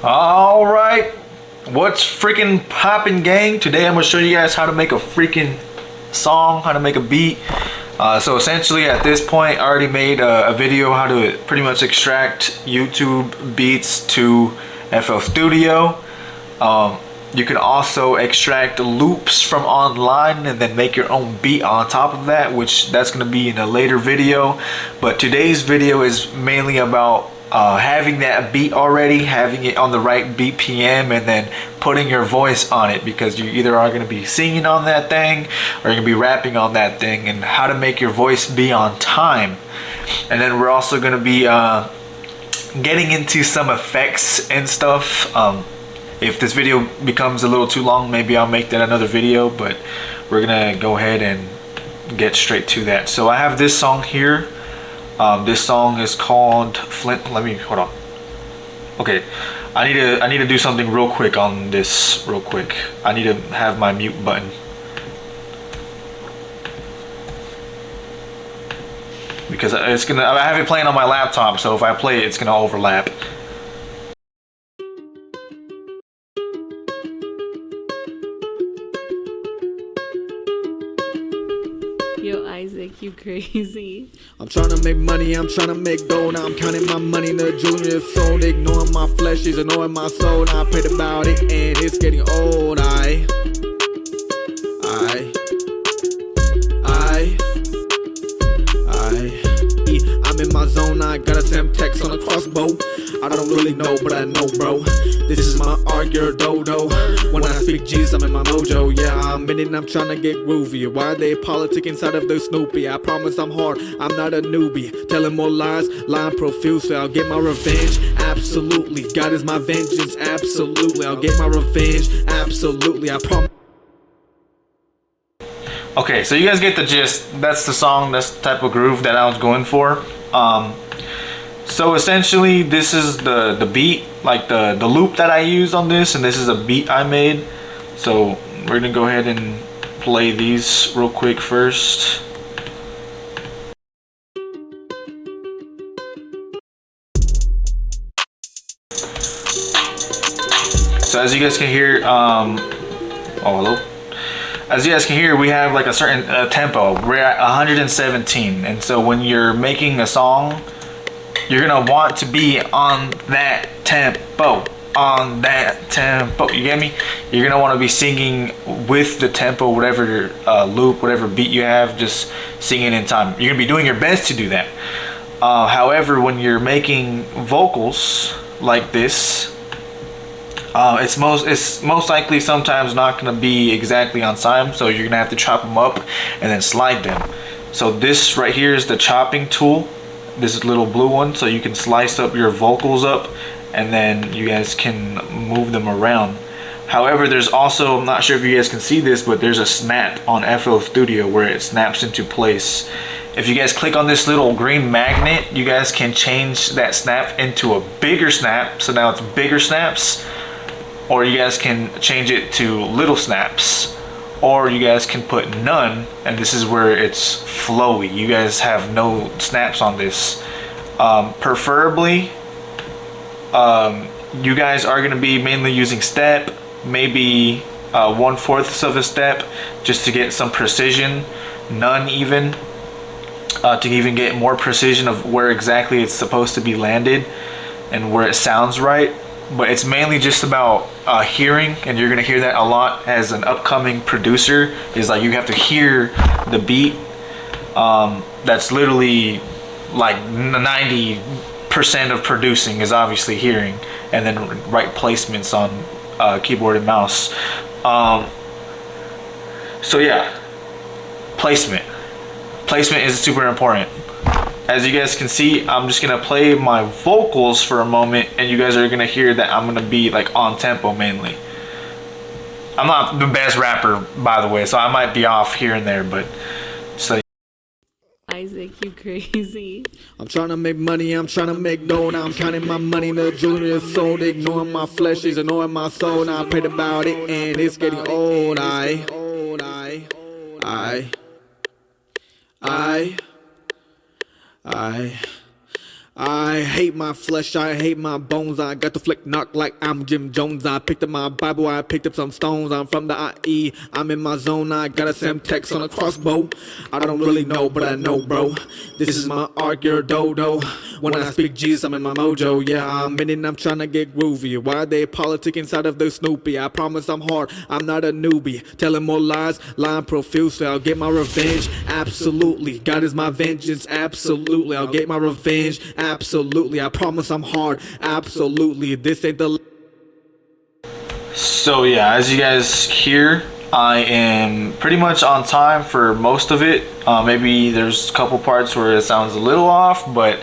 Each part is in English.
All right, what's freaking poppin', gang? Today I'm gonna show you guys how to make a freaking song, how to make a beat. So essentially, at this point, I already made a video how to pretty much extract YouTube beats to FL Studio. You can also extract loops from online and then make your own beat on top of that, which that's going to be in a later video. But today's video is mainly about having that beat already, having it on the right BPM, and then putting your voice on it, because you either are going to be singing on that thing or you're going to be rapping on that thing, and how to make your voice be on time. And then we're also going to be getting into some effects and stuff. If this video becomes a little too long, maybe I'll make that another video, but we're gonna go ahead and get straight to that. So I have this song here. This song is called Flint. Let me hold on. Okay, I need to do something real quick on this real quick. I need to have my mute button, because it's gonna, I have it playing on my laptop, so if I play it, it's gonna overlap. Yo, Isaac, you crazy. I'm trying to make money, I'm trying to make dough. Now I'm counting my money, the jewelry is sold. Ignoring my flesh, she's ignoring my soul. Now I prayed about it and it's getting old. I'm in my zone, I got a Semtex on a crossbow. I don't really know, but I know, bro. This is my art, you're a dodo. When I speak Jesus, I'm in my mojo. Yeah, I'm in it, I'm trying to get groovy. Why are they politic inside of the Snoopy? I promise I'm hard, I'm not a newbie. Telling more lies, lying profusely. I'll get my revenge, absolutely. God is my vengeance, absolutely. I'll get my revenge, absolutely. I promise. Okay, so you guys get the gist. That's the song, that's the type of groove that I was going for. So essentially, this is the beat, like the loop that I used on this, and this is a beat I made. So we're gonna go ahead and play these real quick first. So as you guys can hear, oh hello. As you guys can hear, we have like a certain tempo. We're at 117, and so when you're making a song, you're gonna want to be on that tempo, on that tempo. You get me? You're gonna want to be singing with the tempo, whatever loop, whatever beat you have, just singing in time. You're gonna be doing your best to do that. However, when you're making vocals like this, it's most likely sometimes not going to be exactly on time, so you're going to have to chop them up and then slide them. So this right here is the chopping tool, this little blue one, so you can slice up your vocals up and then you guys can move them around. However, there's also, I'm not sure if you guys can see this, but there's a snap on FL Studio where it snaps into place. If you guys click on this little green magnet, you guys can change that snap into a bigger snap, so now it's bigger snaps. Or you guys can change it to little snaps, or you guys can put none, and this is where it's flowy. You guys have no snaps on this. Preferably, you guys are going to be mainly using step, maybe 1/4 of a step, just to get some precision. None even, to even get more precision of where exactly it's supposed to be landed and where it sounds right. But it's mainly just about hearing, and you're gonna hear that a lot as an upcoming producer. Is like you have to hear the beat. That's literally like 90% of producing is obviously hearing, and then right placements on keyboard and mouse. So yeah, placement is super important. As you guys can see, I'm just gonna play my vocals for a moment, and you guys are gonna hear that I'm gonna be like on tempo mainly. I'm not the best rapper, by the way, so I might be off here and there, but so. Isaac, you crazy. I'm trying to make money, I'm trying to make dough. Now I'm counting my money, the jewelry is sold. Ignoring my flesh, she's ignoring my soul. Now I prayed about it and it's getting old. I hate my flesh, I hate my bones. I got the flick knock like I'm Jim Jones. I picked up my Bible, I picked up some stones. I'm from the IE, I'm in my zone. I got a Semtex on a crossbow. I don't really know, but I know, bro. This is my art, you're a dodo. When I speak Jesus, I'm in my mojo. Yeah, I'm in it, I'm trying to get groovy. Why they politic inside of the Snoopy? I promise I'm hard, I'm not a newbie. Telling more lies, lying profusely. I'll get my revenge, absolutely. God is my vengeance, absolutely. I'll get my revenge, absolutely. I promise I'm hard, absolutely. This ain't the... So yeah, as you guys hear, I am pretty much on time for most of it. Maybe there's a couple parts where it sounds a little off, but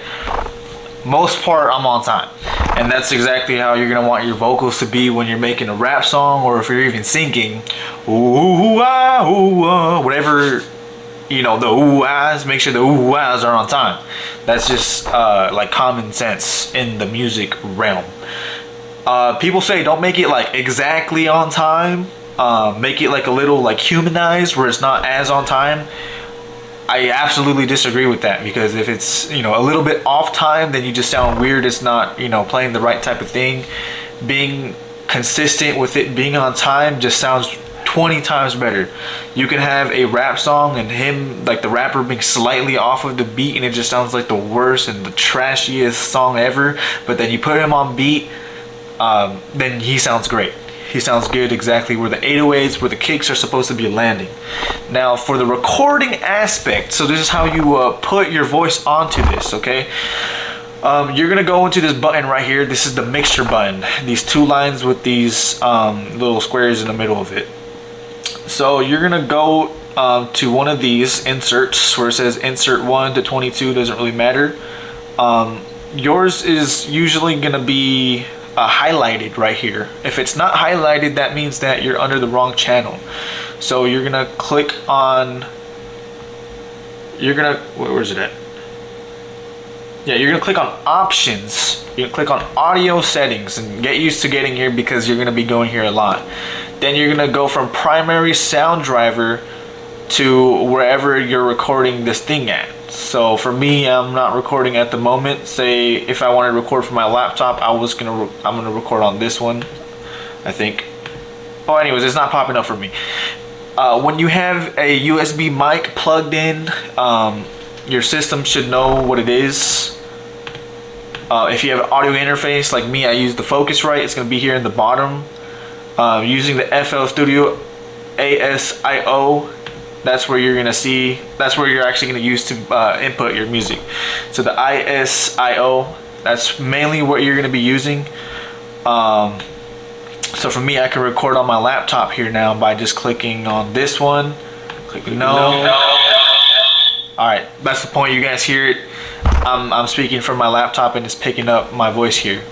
most part I'm on time. And that's exactly how you're gonna want your vocals to be when you're making a rap song, or if you're even singing. Ooh, ah, ooh, ah, whatever, you know, the ooh ahs, make sure the ooh ahs are on time. That's just like common sense in the music realm. People say don't make it like exactly on time. Make it like a little like humanized where it's not as on time. I absolutely disagree with that, because if it's, you know, a little bit off time, then you just sound weird. It's not, you know, playing the right type of thing. Being consistent with it being on time just sounds 20 times better. You can have a rap song and him, like the rapper, being slightly off of the beat and it just sounds like the worst and the trashiest song ever, but then you put him on beat, then he sounds great. He sounds good exactly where the 808s, where the kicks are supposed to be landing. Now for the recording aspect, so this is how you put your voice onto this, okay? You're gonna go into this button right here. This is the mixture button. These two lines with these little squares in the middle of it. So you're gonna go to one of these inserts where it says insert 1 to 22, doesn't really matter. Yours is usually gonna be highlighted right here. If it's not highlighted, that means that you're under the wrong channel. So you're gonna click on, where's it at? Yeah, you're gonna click on options. You're gonna click on audio settings, and get used to getting here because you're gonna be going here a lot. Then you're gonna go from primary sound driver to wherever you're recording this thing at. So for me, I'm not recording at the moment. Say if I want to record from my laptop, I'm gonna record on this one, I think. Oh, anyways, it's not popping up for me. When you have a USB mic plugged in, your system should know what it is. If you have an audio interface like me, I use the Focusrite. It's gonna be here in the bottom. Using the FL Studio ASIO, that's where you're gonna see, that's where you're actually gonna use to input your music. So the ISIO, that's mainly what you're gonna be using. So for me, I can record on my laptop here now by just clicking on this one, clicking no. All right, that's the point. You guys hear it. I'm speaking from my laptop and it's picking up my voice here.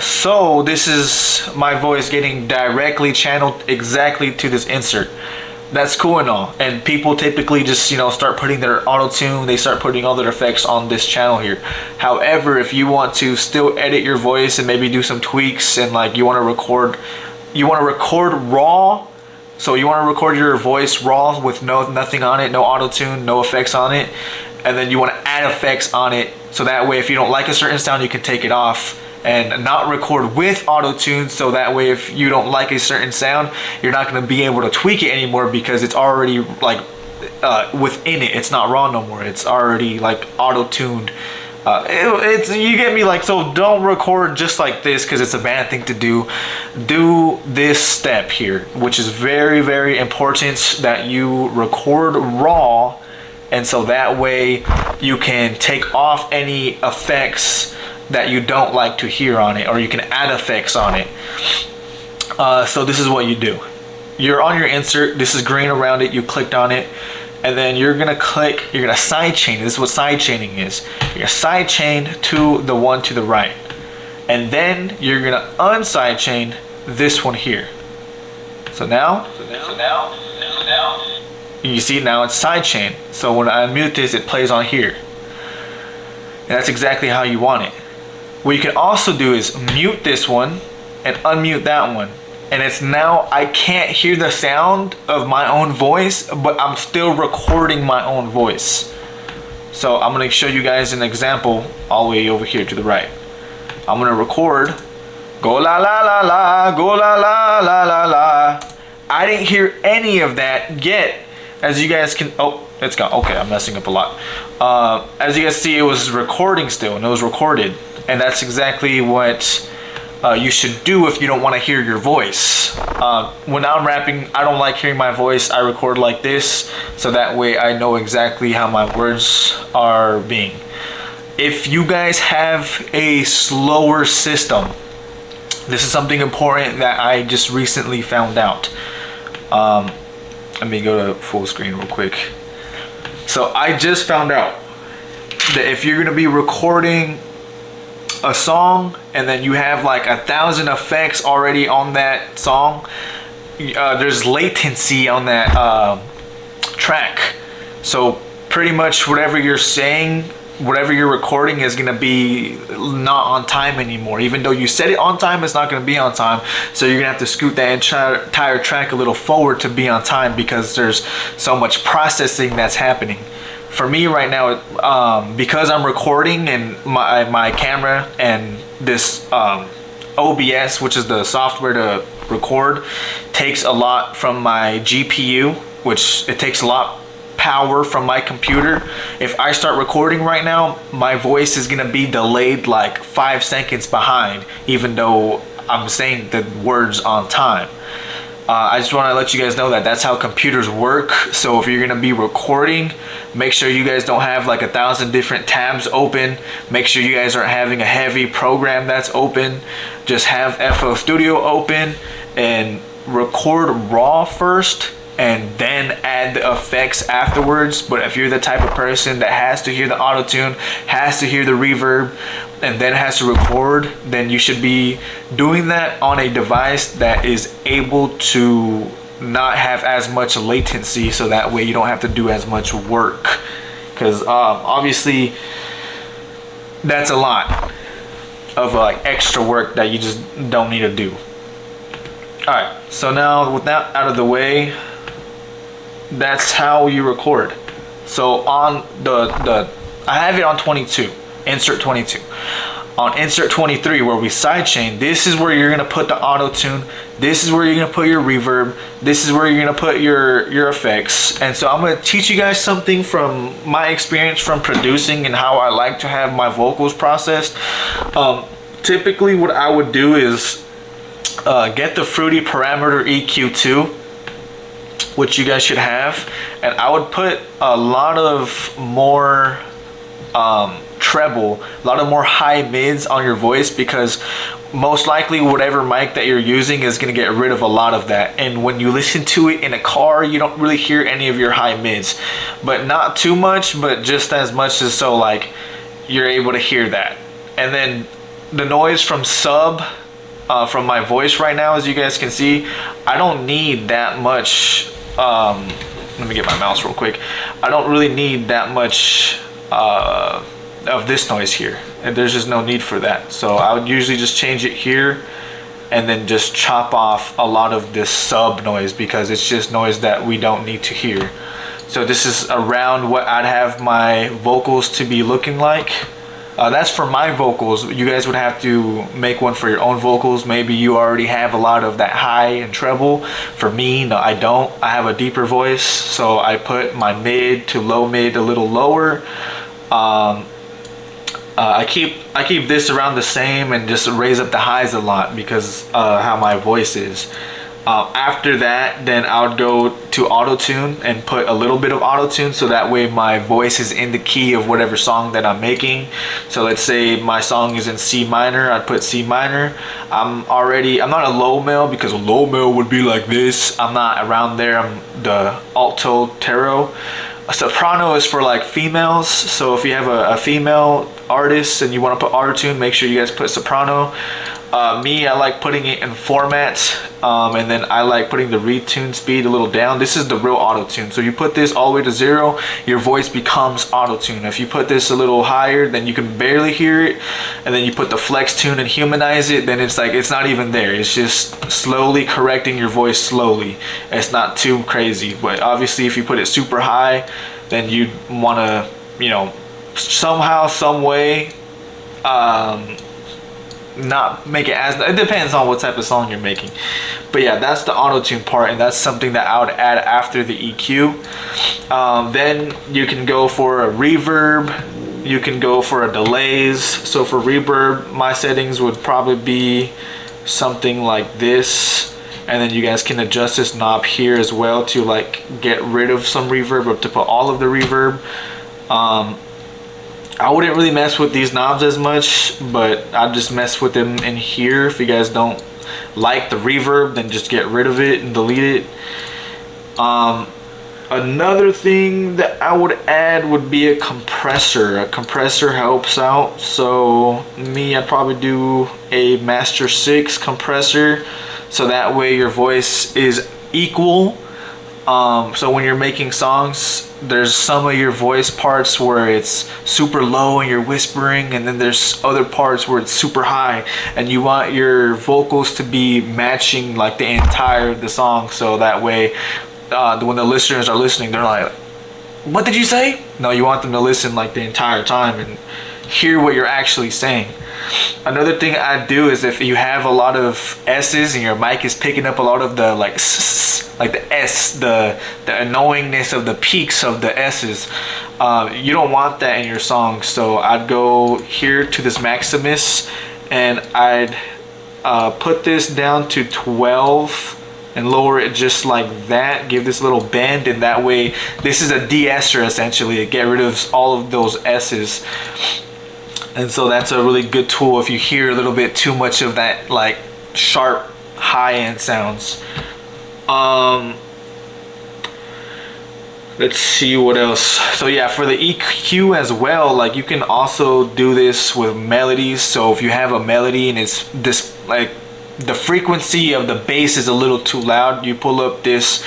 So this is my voice getting directly channeled exactly to this insert. That's cool and all, and people typically just, you know, start putting their auto-tune, they start putting all their effects on this channel here. However, if you want to still edit your voice and maybe do some tweaks, and like you want to record raw, so you want to record your voice raw with nothing on it, no auto-tune, no effects on it, and then you want to add effects on it, so that way if you don't like a certain sound, you can take it off and not record with auto-tune, so that way if you don't like a certain sound, you're not going to be able to tweak it anymore because it's already like within it. It's not raw no more. It's already like auto-tuned. You get me? Like, so don't record just like this because it's a bad thing to do. Do this step here, which is very, very important, that you record raw, and so that way you can take off any effects that you don't like to hear on it, or you can add effects on it. So this is what you do. You're on your insert, this is green around it, you clicked on it, and then you're gonna sidechain. This is what sidechaining is. You're gonna sidechain to the one to the right. And then you're gonna unsidechain this one here. So now, you see now it's sidechain. So when I unmute this, it plays on here. And that's exactly how you want it. What you can also do is mute this one and unmute that one. And it's now, I can't hear the sound of my own voice, but I'm still recording my own voice. So I'm gonna show you guys an example all the way over here to the right. I'm gonna record go la la la la, go la la la la la. I didn't hear any of that yet. As you guys can, oh, it's gone. Okay, I'm messing up a lot. As you guys see, it was recording still, and it was recorded. And that's exactly what you should do if you don't want to hear your voice. When I'm rapping, I don't like hearing my voice. I record like this, so that way I know exactly how my words are being. If you guys have a slower system, this is something important that I just recently found out. Let me go to full screen real quick. So I just found out that if you're gonna be recording a song and then you have like 1,000 effects already on that song, there's latency on that track. So pretty much whatever you're saying, whatever you're recording is gonna be not on time anymore. Even though you set it on time, it's not gonna be on time. So you're gonna have to scoot that entire track a little forward to be on time because there's so much processing that's happening. For me right now, because I'm recording and my camera and this OBS, which is the software to record, takes a lot from my GPU, which it takes a lot power from my computer. If I start recording right now, my voice is gonna be delayed like 5 seconds behind, even though I'm saying the words on time. I just want to let you guys know that that's how computers work. So if you're gonna be recording, make sure you guys don't have like 1,000 different tabs open. Make sure you guys aren't having a heavy program that's open. Just have FL Studio open and record raw first and then add the effects afterwards. But if you're the type of person that has to hear the auto-tune, has to hear the reverb, and then has to record, then you should be doing that on a device that is able to not have as much latency, so that way you don't have to do as much work. Because obviously that's a lot of like extra work that you just don't need to do. Alright, so now with that out of the way, that's how you record. So on I have it on 22, insert 22. On insert 23, where we sidechain, this is where you're gonna put the auto tune. This is where you're gonna put your reverb. This is where you're gonna put your effects. And so I'm gonna teach you guys something from my experience from producing and how I like to have my vocals processed. Typically, what I would do is get the Fruity Parameter EQ2, which you guys should have, and I would put a lot of more treble, a lot of more high mids on your voice, because most likely whatever mic that you're using is going to get rid of a lot of that. And when you listen to it in a car, you don't really hear any of your high mids, but not too much, but just as much as so like you're able to hear that. And then the noise from sub from my voice right now, as you guys can see, I don't need that much. Let me get my mouse real quick. I don't really need that much of this noise here, and there's just no need for that. So I would usually just change it here and then just chop off a lot of this sub noise, because it's just noise that we don't need to hear. So this is around what I'd have my vocals to be looking like. That's for my vocals. You guys would have to make one for your own vocals. Maybe you already have a lot of that high and treble. For me, no, I don't. I have a deeper voice, so I put my mid to low mid a little lower. I keep this around the same and just raise up the highs a lot because how my voice is. After that, then I would go to auto-tune and put a little bit of auto-tune, so that way my voice is in the key of whatever song that I'm making. So let's say my song is in C minor, I'd put C minor. I'm not a low male, because a low male would be like this. I'm not around there. I'm the alto tero. A soprano is for like females, so if you have a female artist and you want to put auto-tune, make sure you guys put soprano. Me, I like putting it in format, and then I like putting the retune speed a little down. This is the real auto-tune. So you put this all the way to 0, your voice becomes auto-tune. If you put this a little higher, then you can barely hear it, and then you put the flex tune and humanize it, then it's like it's not even there. It's just slowly correcting your voice slowly. It's not too crazy, but obviously if you put it super high, then you want to, you know, somehow, some way, not make it as, it depends on what type of song you're making. But yeah, that's the auto tune part, and that's something that I would add after the EQ. Then you can go for a reverb, you can go for a delays. So for reverb, my settings would probably be something like this, and then you guys can adjust this knob here as well to like get rid of some reverb or to put all of the reverb. I wouldn't really mess with these knobs as much, but I'd just mess with them in here. If you guys don't like the reverb, then just get rid of it and delete it. Another thing that I would add would be a compressor. A compressor helps out. So me, I'd probably do a Master 6 compressor, so that way your voice is equal. So when you're making songs, there's some of your voice parts where it's super low and you're whispering, and then there's other parts where it's super high, and you want your vocals to be matching like the entire of the song, so that way when the listeners are listening, they're like, what did you say? No, you want them to listen like the entire time and hear what you're actually saying. Another thing I do is if you have a lot of S's and your mic is picking up a lot of the like the S, the annoyingness of the peaks of the S's, you don't want that in your song. So I'd go here to this Maximus, and I'd put this down to 12 and lower it just like that, give this little bend, and that way this is a de-esser essentially to get rid of all of those S's. And so that's a really good tool if you hear a little bit too much of that like sharp high-end sounds. Let's see what else. So yeah, for the EQ as well, like you can also do this with melodies. So if you have a melody and it's this like the frequency of the bass is a little too loud, you pull up this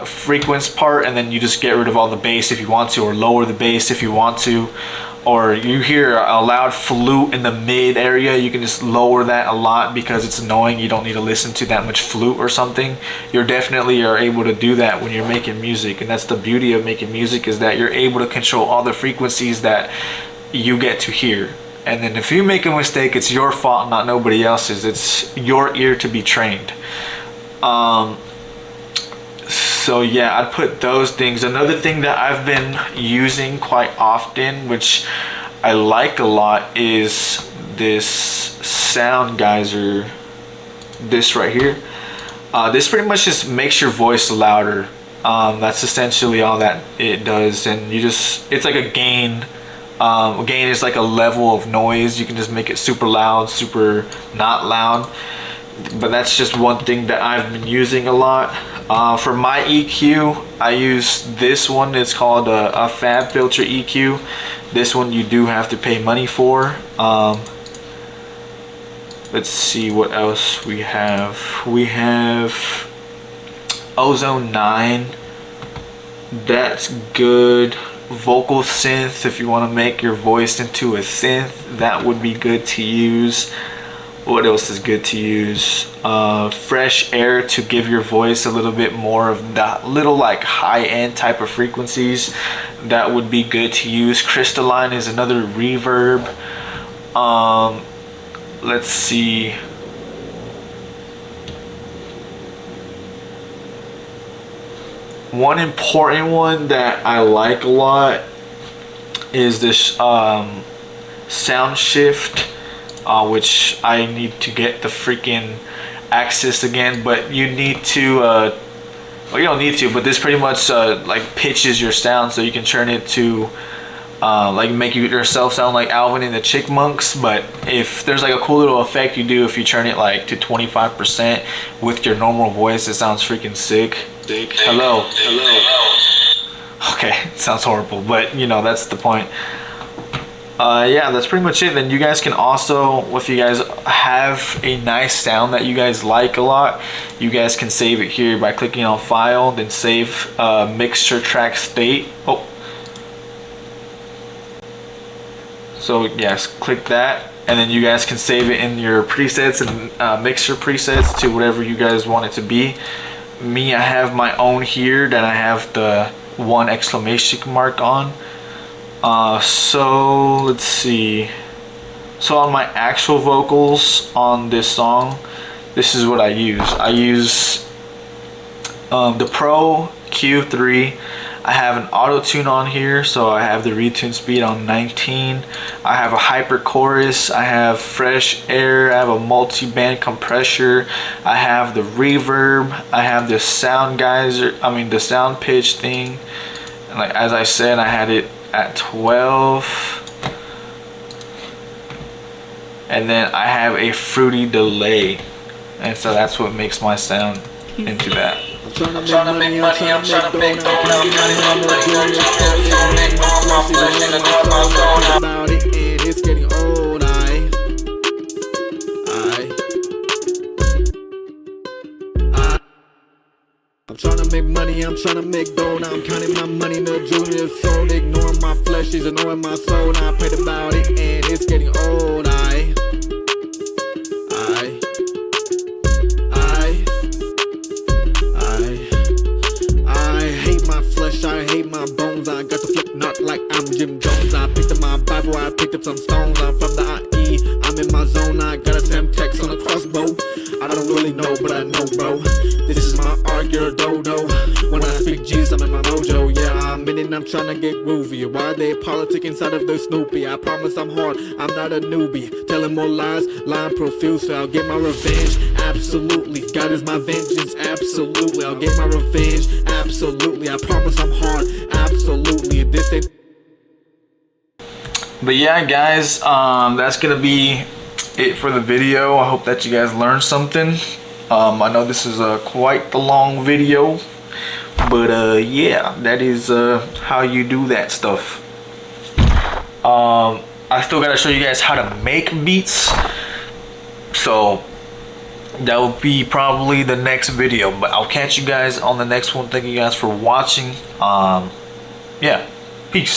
frequency part, and then you just get rid of all the bass if you want to, or lower the bass if you want to. Or you hear a loud flute in the mid area, you can just lower that a lot because it's annoying. You don't need to listen to that much flute or something. You definitely are able to do that when you're making music, and that's the beauty of making music, is that you're able to control all the frequencies that you get to hear. And then if you make a mistake, it's your fault, not nobody else's. It's your ear to be trained. So yeah, I'd put those things. Another thing that I've been using quite often, which I like a lot, is this sound geyser, this right here. This pretty much just makes your voice louder. That's essentially all that it does. And you just, it's like a gain. Gain is like a level of noise. You can just make it super loud, super not loud. But that's just one thing that I've been using a lot. For my EQ, I use this one. It's called a FabFilter EQ. This one you do have to pay money for. Let's see what else we have. We have Ozone 9. That's good. Vocal synth, if you want to make your voice into a synth, that would be good to use. What else is good to use? Fresh air to give your voice a little bit more of that little like high-end type of frequencies. That would be good to use. Crystalline is another reverb. Let's see. One important one that I like a lot is this SoundShift, which I need to get the freaking access again, but you need to well, you don't need to, but this pretty much like pitches your sound, so you can turn it to like make yourself sound like Alvin and the Chipmunks. But if there's like a cool little effect you do if you turn it like to 25% with your normal voice, it sounds freaking sick. Hello. Okay, it sounds horrible, but you know, that's the point. Yeah, that's pretty much it. Then you guys can also, if you guys have a nice sound that you guys like a lot, you guys can save it here by clicking on File, then Save Mixture Track State. Oh, so yes, click that, and then you guys can save it in your presets and mixer presets to whatever you guys want it to be. Me, I have my own here that I have the 1 exclamation mark on. So let's see. So on my actual vocals on this song, this is what I use. I use the Pro Q3. I have an auto tune on here, so I have the retune speed on 19. I have a hyper chorus. I have fresh air. I have a multi-band compressor. I have the reverb. I have the sound geyser. I mean the sound pitch thing. And like as I said, I had it at 12. And then I have a fruity delay, and so that's what makes my sound into that. I'm tryna make money, I'm tryna make dough, I'm counting my money, I'm make more my flesh and my soul about it, and it's getting old, I'm tryna make money, I'm tryna make dough, I'm counting my money, the junior soul, ignoring my flesh, she's ignoring my soul, I prayed about it, and it's getting old, I hate my bones, I got the flip knot like I'm Jim Jones. I picked up my Bible, I picked up some stones. I'm from the IE, I'm in my zone. I got a Semtex on a crossbow. I don't really know, but I know, bro. This is my art, you're a dodo. When I speak Jesus, I'm in my mojo. Yeah, I'm in it, I'm trying to get groovy. Why they politic inside of the Snoopy? I promise I'm hard, I'm not a newbie. Telling more lies, lying profusely. I'll get my revenge, absolutely. God is my vengeance, absolutely. I'll get my revenge, absolutely. I promise I'm hard, absolutely. This ain't. But yeah, guys, that's gonna be it for the video. I hope that you guys learned something. I know this is quite the long video, but yeah, that is how you do that stuff. I still gotta show you guys how to make beats, so that will be probably the next video, but I'll catch you guys on the next one. Thank you guys for watching. Yeah, peace.